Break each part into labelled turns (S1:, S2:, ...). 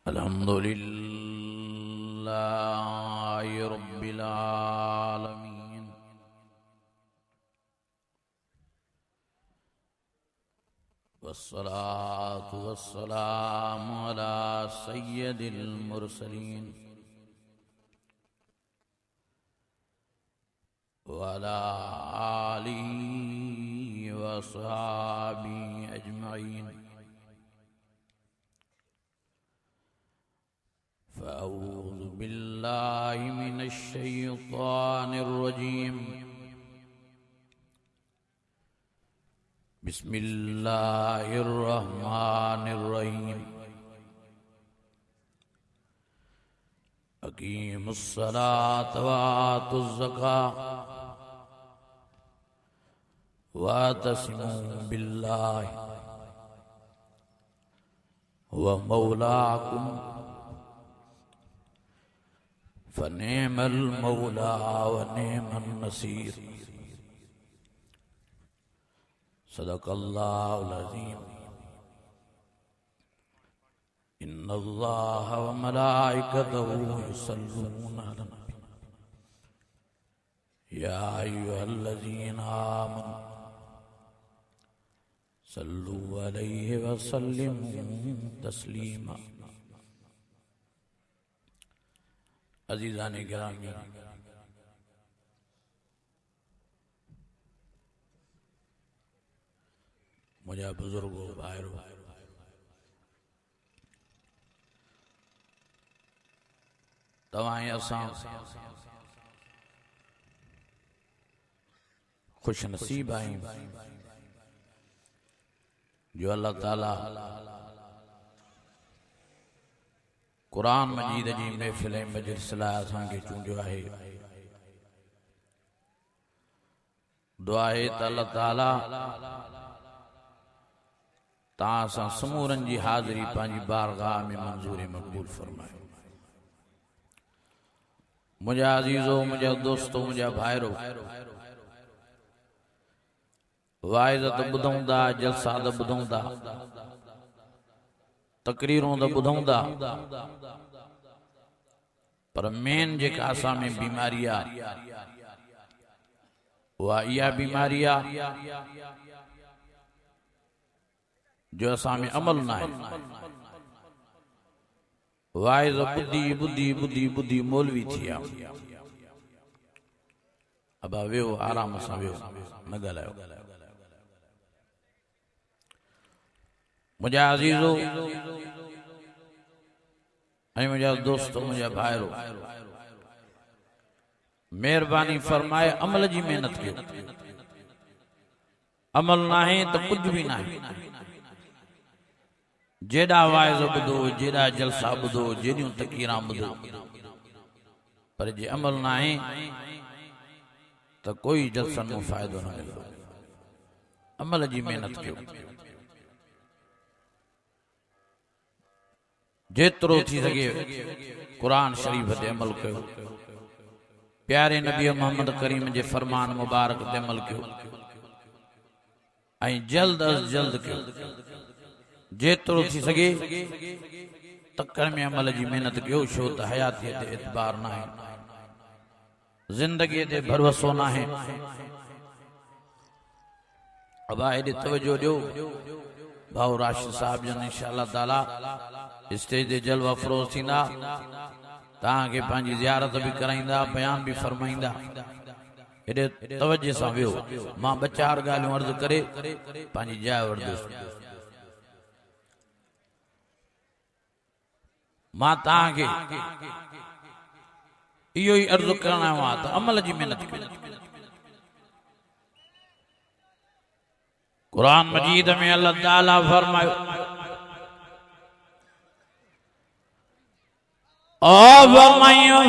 S1: अल्हम्दुलिल्लाहि रब्बिल आलमीन वस्सलातु वस्सलामु अला सय्यदिल मुरसलीन व अला आलिहि व अस्हाबिहि अजमईन। फ़अऊज़ु बिल्लाहि मिनश शैतानिर रजीम। बिस्मिल्लाहिर रहमानिर रहीम। अक़ीमुस सलात व आतुज़ ज़कात वातसिमू बिल्लाहि व मौलाकुम फ़निअमल मौला व निअमन नसीर। सदक़ल्लाहुल अज़ीम। इन्नल्लाह व मलाइकतहु युसल्लूना अलन नबी या अय्युहल्लज़ीना आमनू सल्लू अलैहि व सल्लिमू तस्लीमा। अज़ीज़ाने गिरामी, मुझे बुजुर्गों भाइयों, तवाएं असां खुश नसीब आहियूं जो अल्लाह ताला कुरान मजीद जी महफिल मजलिस लाइ असांखे चूंडियो आहे। दुआ आहे त अल्लाह ताला तां सां समूरनि जी हाज़िरी पंहिंजी बारगाह में मंज़ूर मक़बूल फरमाए। मुंहिंजा अज़ीज़ो, मुंहिंजा दोस्तो, मुंहिंजा भाइरो, वाइज़ त ॿुधूं था, जलसा त ॿुधूं था, तकरीरूं त ॿुधूं था, पर मेन जेका असां में बीमारी आहे उहा इहा बीमारी आहे जो असां में अमल न आहे। वाइज़ ॿुधी ॿुधी ॿुधी ॿुधी मौलवी थी विया। अबा वेहो, आराम सां वेहो, न ॻाल्हायो। मुंहिंजा अज़ीज़ो ऐं मुंहिंजा दोस्तो, मुंहिंजा भाइरो, महिरबानी फरमाए अमल जी मेहनत कयो। अमल ना है तो कुछ भी ना है। जेड़ा वाइज़ ॿुधो, जेड़ा जलसा ॿुधो, जेड़ियूं तक़रीरां ॿुधो, पर जे अमल ना है तो कोई जलसन में फ़ायदो न मिलंदो। अमल जी मेहनत कयो। जेतिरो थी सके कुरान शरीफ ते अमल कयो। प्यारे नबी मोहम्मद करीम जे फरमान मुबारक ते अमल कयो ऐं जल्द अज जल्द कयो। जेतिरो थी सके तकड़ में अमल जी मेहनत कयो। छो त हयाती ते एतबार न आहे, जिंदगी ते भरोसो न आहे। अब एॾे तवजो ॾियो। भाऊ राशिद साहब जन इंशाअल्लाह ताला स्टेज ते जलवा फरोज़ थींदा, तव्हांखे पंहिंजी ज़ियारत भी कराईंदा, बयान भी फरमाईंदा। हेॾे तवजे सां वियो। मां ॿ चार ॻाल्हियूं अर्ज़ करे पंहिंजी जाइ वठंदुसि। मां तव्हांखे इहो ई अर्ज़ करणु आयो आहियां त अमल जी मेहनत कयो। कुरान मजीद में अल्लाह ताला फरमायो,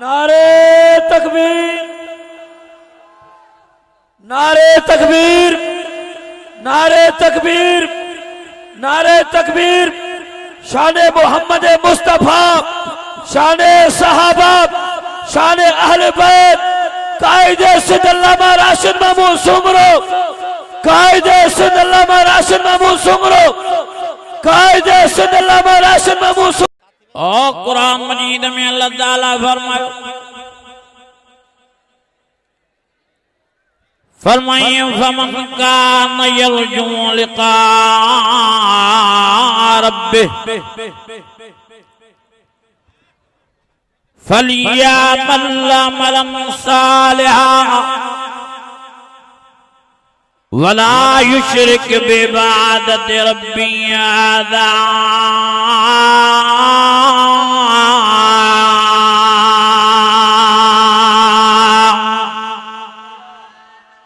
S1: नारे तकबीर, नारे तकबीर, नारे तकबीर, नारे तकबीर। शान मोहम्मद मुस्तफा शाने सहाबा, शाने अहले बैत, कायदे सिंध अल्लामा राशिद महमूद सुमरो, कायदे सिंध अल्लामा राशिद महमूद सुमरो, कायदे सिंध अल्लामा राशिद महमूद सुमरो। और कुरान मजीद में अल्लाह ताला फरमाइए फमन कान यरजू लिका रब्बिह फलियामल अमलन सालिहा वला युशरिक बिइबादति रब्बी अहदा।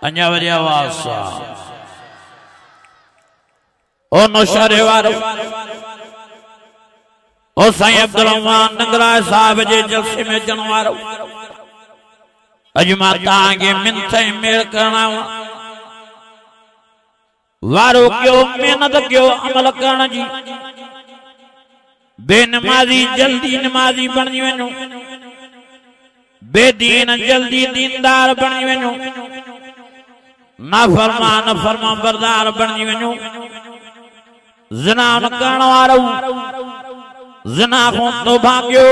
S1: अन्या वरी आवाज़ ओ नौशहरे वारो ओ साईं अब्दुल रहमान नंगराज साहब जे जलसे में अचण वारो अज मां तव्हांखे मिनत मेल करणा वारो कयो, मेहनत कयो अमल करण जी। बेनमाज़ी जल्दी नमाज़ी बणजी वञो, बेदीन जल्दी दीनदार बणजी वञो, नाफरमान फरमा बरदार बणजी वञो। ज़िना न करण वारो ज़िना खां तौबा कयो,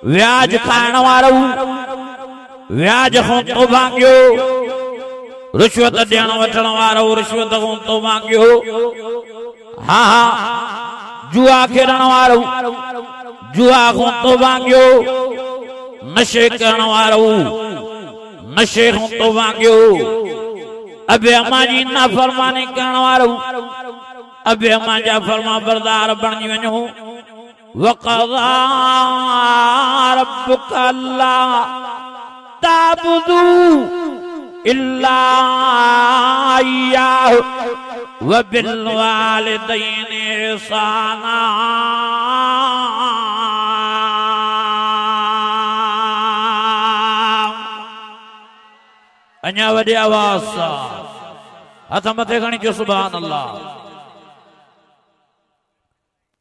S1: व्याज खाइण वारो व्याज खां तौबा कयो, रिश्वत ॾियण वठण वारो रिश्वत खां तौबा कयो। हा हा जुआ खेॾण वारो जुआ खां तौबा कयो, नशे करण वारो नशे खां तौबा कयो, अबे अम्मा जी नाफरमानी करण वारो अबे अम्मा जा फरमा बरदार बणजी वञो। वक़ज़ा रब्बुका अल्ला ताबुदू इल्ला इय्याहु व बिल वालिदैनि इहसाना। अन्या वॾी आवाज़ सां हथ मथे खणी चयो सुभान अल्लाह।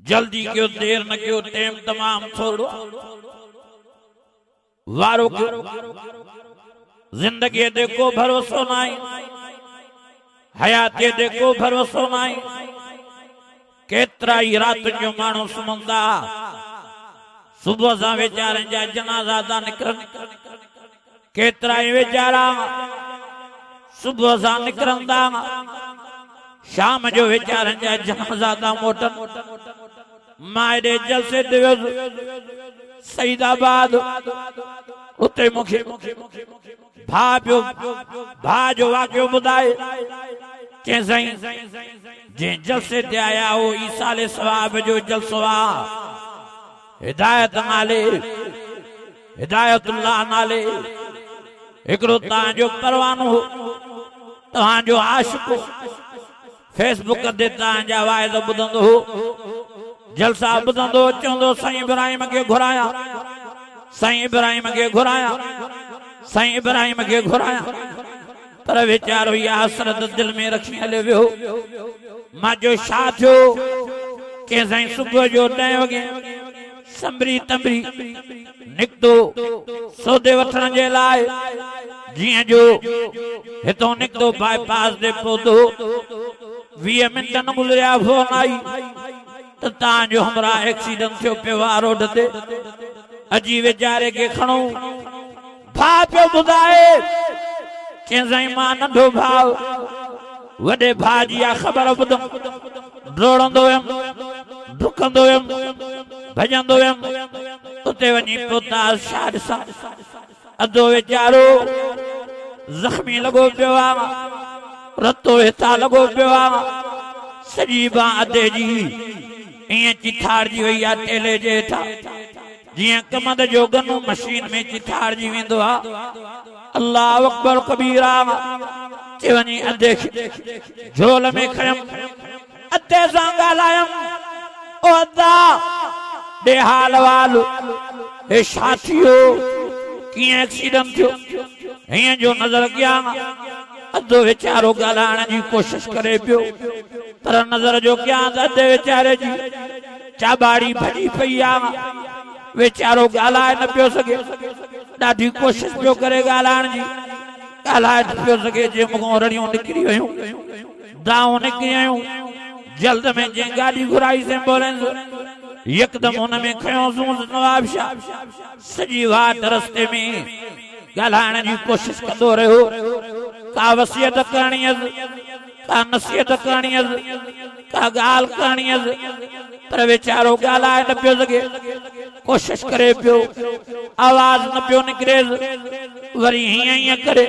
S1: जल्दी क्यों देर न क्यों, टाइम तमाम थोड़ो वारो क्यों। जिंदगी दे को भरोसो नाई, हयात दे को भरोसो नाई। केतरा ही रात जो मानो सुमंदा सुबह सा वेचारे जा जनाजा दा निकरन, केतरा ही वेचारा सुबह सा निकरंदा शाम जो वेचारे जा जनाजा दा मोटन। मायरे जलसे दिवस सईदाबाद उते मुखे भा जो वाक्यो ॿुधाए के साईं जे जलसे ते आया हो ईसाले सवाब जो जलसो आहे। हिदायत नाले हिदायतुल्लाह नाले हिकिड़ो तव्हांजो परवानो हो, तव्हांजो आशिक़ फेसबुक ते तव्हांजा वाइद ॿुधंदो हो, जलसा ॿुधंदो चवंदो साईं इब्राहिम खे घुराया, साईं इब्राहिम खे घुराया, साईं इब्राहिम खे घुराया। पर वीचारो इहा हसरत दिल में रखी हले वियो। मां जो छा थियो के साईं सुबुह जो 10 वॻे संभरी तंबरी निकितो सौदे वठण जे लाइ। जीअं जो हितों निकितो बाईपास ते पहुतो 20 मिंट न गुज़रिया फोन आई त तव्हांजो हमरा एक्सीडेंट थियो पियो आहे रोड ते। अजी वीचारे खे खणो। भाउ पियो ॿुधाए के साईं मां नंढो भाउ वॾे भाउ जी इहा ख़बर ॿुधमि, डोड़ंदो हुयमि, डुकंदो हुयमि, भॼंदो हुयमि, उते वञी पहुतासीं। छा ॾिसां अधो वीचारो ज़ख़्मी लॻो पियो आहे, रतो हितां लॻो पियो आहे, सॼी बांह अधे जी ईअं चिथाड़जी वई आहे टेले जे हेठां, जीअं कमंद जो गनू मशीन में चिथाड़जी वेंदो आहे। अल्लाह अकबर कबीरा चे वञी अधे झोल में खयमि, अधे सां ॻाल्हायमि, ओ अदा ॾे हाल वाल, हे छा थियो, कीअं एक्सीडेंट थियो, हीअं जो नज़र कयां। अधो वीचारो ॻाल्हाइण जी कोशिश करे पियो, पर नज़र जो कयां त अधे वीचारे जी चाॿाड़ी भॼी पई आहे। वेचारो ॻाल्हाए न पियो सघे ॾाढी कोशिश पियो करे ॻाल्हाइण जी ॻाल्हाए न पियो सघे जे मूंखां रड़ियूं निकिरी वियूं दाऊं निकिरी वियूं जल्द में जंहिं गाॾी घुराई एम्बुलेंस यकदम हुन में खयोंसूं नवाब शाह सॼी वाट रस्ते में ॻाल्हाइण जी कोशिश कंदो रहियो का वसियत करणी का नसीहत करणी का ॻाल्हि करणी पर वेचारो ॻाल्हाए न पियो सघे कोशिश करे पियो आवाज़ न पियो निकिरे वरी हीअं हीअं करे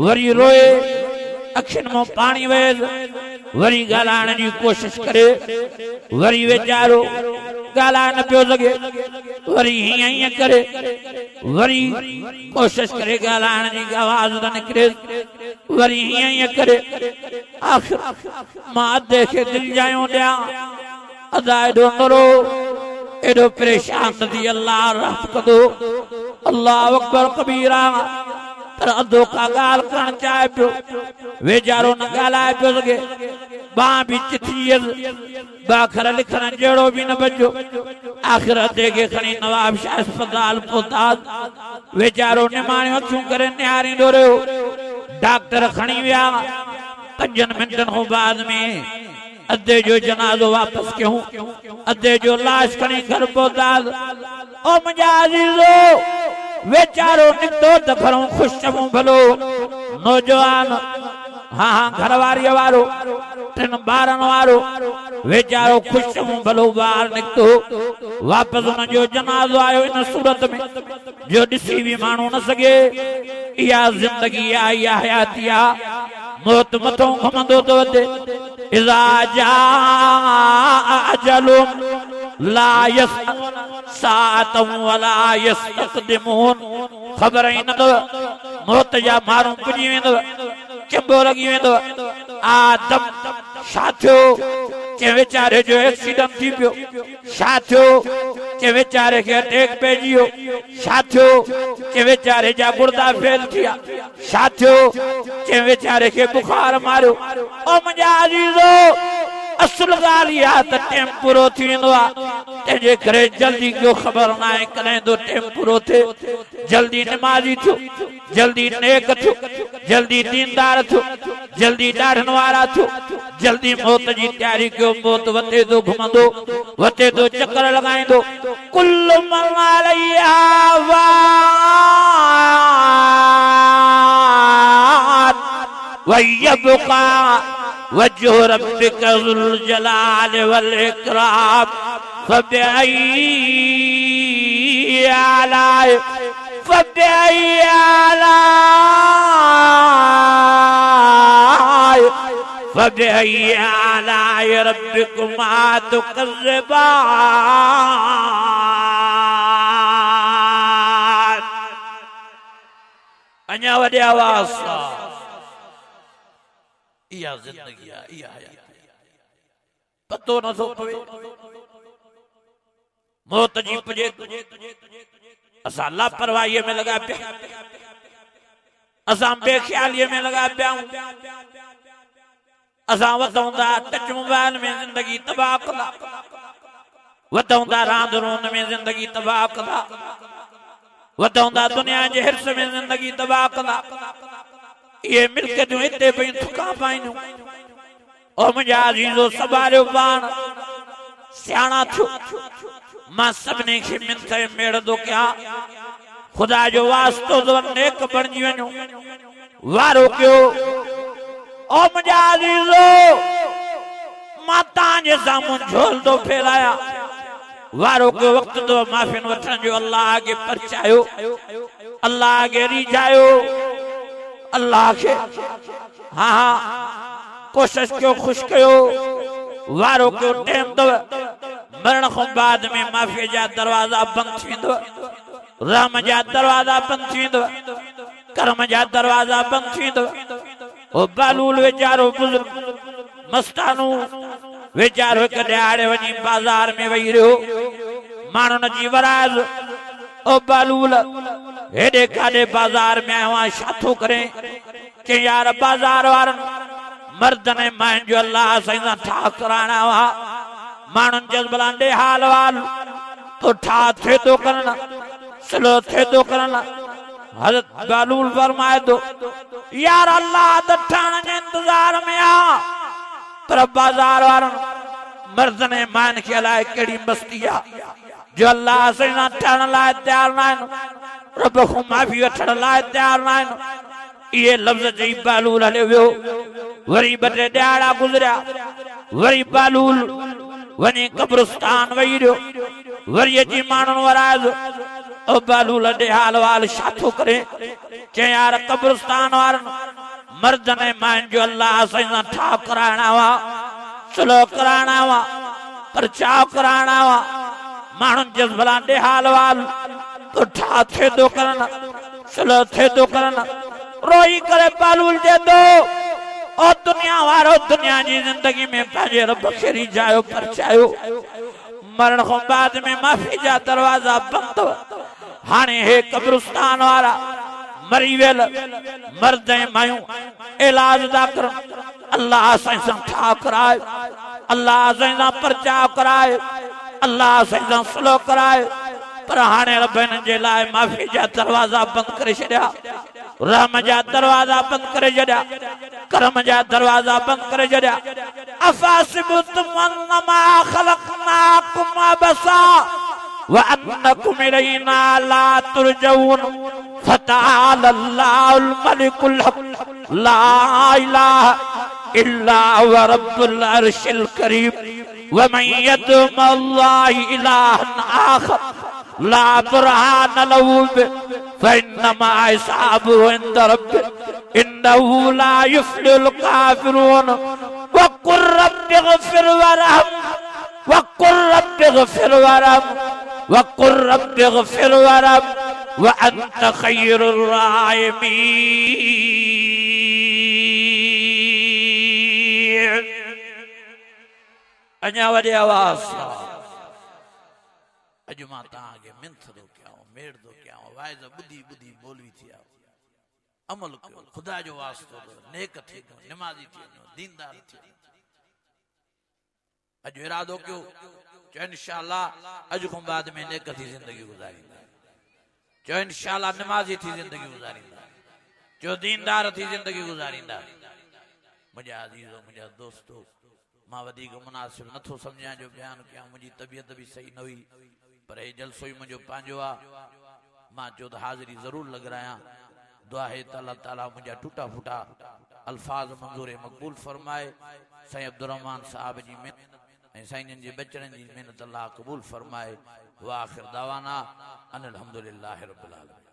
S1: वरी रोए अखियुनि मां पाणी वहे वरी ॻाल्हाइण जी कोशिश करे वरी वेचारो ॻाल्हाए न पियो सघे वरी हीअं हीअं करे वरी कोशिश करे ॻाल्हाइण जी आवाज़ न निकिरे वरी हीअं हीअं करे आख़िर मां अधे खे दिलि जायूं ॾियां अदा एॾो नरो एॾो परेशान थी अल्लाह रहम कंदो अल्लाह अकबर कबीरा पर अधो का ॻाल्हि करणु चाहे पियो वेचारो न ॻाल्हाए पियो सघे बांह बि चिथी बाखर लिखण जहिड़ो बि न बचो आख़िर अधे खे खणी नवाब शाह अस्पताल पहुता वेचारो निमाणियूं अखियूं करे निहारींदो रहियो डॉक्टर खणी विया 5 मिंटनि खां बाद में अधे जो जनाज़ो वापस क्यों अधे जो लाश खणी घर पहुता ओ मुंहिंजा अज़ीज़ो वेचारो निकतो त घरों ख़ुशि चऊं भलो नौजवान हाँ घरवारी वारो 3 ॿारनि वारो वेचारो ख़ुशि चऊं भलो ॿार निकतो वापस उन जो जनाज़ो आयो इन सूरत में जो ॾिसी बि माण्हू न सघे इहा ज़िंदगी आहे इहा हयाती आहे मौत मथों घुमंदो थो वधे इज़ा जाअ अजलुहुम ला यस्तअख़िरून वला यस्तक़दिमून ख़बर ई न मौत जा माण्हू पुॼी वेंदव चंबो लॻी वेंदव आदम छा थियो के वेचारे जो एक्सीडेंट थी पियो छा थियो के वेचारे खे अटैक पइजी वियो छा थियो के वेचारे जा गुर्दा फेल थिया छा थियो के वेचारे खे बुखार मारियो ओ मुंहिंजा अज़ीज़ो असल ॻाल्हि इहा त टाइम पूरो थी वेंदो आहे तंहिंजे करे जल्दी कयो ख़बर न आहे कॾहिं तो टाइम पूरो थिए जल्दी नमाज़ी थियो जल्दी नेक थियो जल्दी दीनदार थियो जल्दी ॾाढनि वारा थियो जल्दी मौत जी तयारी कयो मौत वते तो घुमंदो वते तो चक्कर लॻाईंदो कुल्लु मन अलैहा फ़ान व यबक़ा वजह रब्बिका ज़ुल जलाल वल इकराम फबिअय्यि आलाए रब्बिकुमा तुकज़्ज़िबान अञा वॾे आवाज़ सां इहा ज़िंदगी आहे इहा हयाती पतो नथो पवे मौत जी पुॼे असां लापरवाहीअ में लॻा पिया असां बेख़्यालीअ में लॻा पिया असां वधूं था टच मोबाइल में ज़िंदगी तबाह कंदा वधूं था रांदि रूंद में ज़िंदगी तबाह कंदा वधूं था दुनिया जे हिर्स में ज़िंदगी तबाह कंदा ये मिल्कियतूं हिते पयूं थुका पाइनियूं ओ मुंहिंजा अज़ीज़ो संभालियो पाण सियाणा थियो मां सभिनी खे मिंथ मेड़ थो कयां ख़ुदा जो वास्तो तो नेक बणिजी वञो वारो कयो ओ मुंहिंजा अज़ीज़ो मां तव्हांजे साम्हूं झोल थो फैलाया वारो कयो वक़्तु तो माफ़िन वठण जो अल्लाह खे परचायो अल्लाह खे रिझायो अल्लाह के हाँ कोशिश कयो खुश कयो वारो कयो टाइम दव मरण खां बाद में माफ़ी जा दरवाजा बंद थी वेंदव रहम जा दरवाजा बंद थी वेंदव कर्म जा दरवाजा बंद थी वेंदव ओ बालूल वेचारो बुज़ुर्ग मस्तानू वेचारो हिकु ॾियारे वञी बाज़ार में वेही रहियो माण्हुनि जी वराज़ ओ बालूल हेॾे काॾे बाज़ार में आयो आहियां छा थो करे के यार बाज़ार वारनि मर्दनि ऐं मायुनि जो अल्लाह साईं सां ठा कराइणा हुआ माण्हुनि चयसि भला ॾे हाल वाल उठा थे तो करना स्लो थे तो करना हजरत बालूल फरमाए दो यार अल्लाह दठान जे इंतजार में आ पर बाजार वारन मर्द ने मान के लाए केड़ी मस्ती आ जो अल्लाह से ना ठण लाए तैयार ना रब को माफी वठण लाए तैयार ना ये लफ्ज जी बालूल हले वियो वरी बटे ॾियारा गुजरिया वरी बालूल वनी कब्रिस्तान वही रहियो वरी जी माण्हुनि वराज ओ बालूल ॾे हाल वाल छा थो करे चई यार कब्रिस्तान वारनि मर्द ने मान जो अल्लाह सां ठा कराइणा हुआ स्लो कराइणा हुआ परचाव कराइणा हुआ माण्हुनि चयसि भला ॾे हाल वाल तो ठा थे थो करनि स्लो थे थो करनि रोई करे बालूल जे दो ओ दुनिया वारो दुनिया जी जिंदगी में पंहिंजे रब खे रिझायो परचायो मरण खां बाद में माफ़ी जा दरवाजा बंद हाणे हे कब्रिस्तान वारा मरी वेल मर्द ऐं मायूं इलाज था करनि अल्लाह सां ठा कराए अल्लाह सां परचाव कराए अल्लाह सां स्लो कराए पर हाणे रब हिननि जे लाइ माफ़ी जा दरवाजा बंद करे छॾिया रहम जा दरवाजा बंद करे छॾिया करम जा दरवाजा बंद करे छॾिया अफासिबुतुम अन्नमा खलक़नाकुम अबसा व अन्नकुम इलैना ला तुरजऊन फतआला अल्लाहुल मलिकुल हक ला इलाहा इल्ला हुव रब्बुल अर्शिल करीम व मन यदउ मअल्लाहि इलाहन आखर ला बुरहान लहू फइन्नमा हिसाबुहु इंद रब्बिह इन्नहु ला युफ्लिहुल काफिरून वक़ुल रब्बि इग़फिर वरहम वक़ुल रब्बि इग़फिर वरहम वक़ुल रब्बि इग़फिर वरहम व अंत खैरुर राहिमीन। अञा वॾे आवाज़ अॼु मां तव्हांखे मिंथ थो कयां मेड़ थो कयां वाइज़ ॿुधी ॿुधी बोलवी थी आयो अमल कयो ख़ुदा जो वास्तो नेक थी निमाज़ी थी दीनदार थी अॼु इरादो कयो चओ इंशाअल्लाह अॼु खां बाद में नेक थी ज़िंदगी गुज़ारींदा चओ इंशाअल्लाह निमाज़ी थी ज़िंदगी गुज़ारींदा चओ दीनदार थी ज़िंदगी गुज़ारींदा मुंहिंजा अज़ीज़ो मुंहिंजा दोस्तो मां वधीक मुनासिब नथो सम्झां जो बयान कयां मुंहिंजी तबियत भी सही न हुई पर हे जलसो ही मुंहिंजो पंहिंजो आहे मां चयो त हाज़िरी ज़रूर लॻरायां दुआ है त अल्लाह ताला मुंहिंजा टूटा फूटा अल्फाज मंज़ूर मक़बूल फरमाए साईं अब्दुर्रहमान साहब जी महिनत ऐं साईं जे बचड़नि जी महिनत अल्लाह क़बूल फरमाए व आख़िर दावाना अनिल हम्दुलिल्लाहि रब्बिल आलमीन।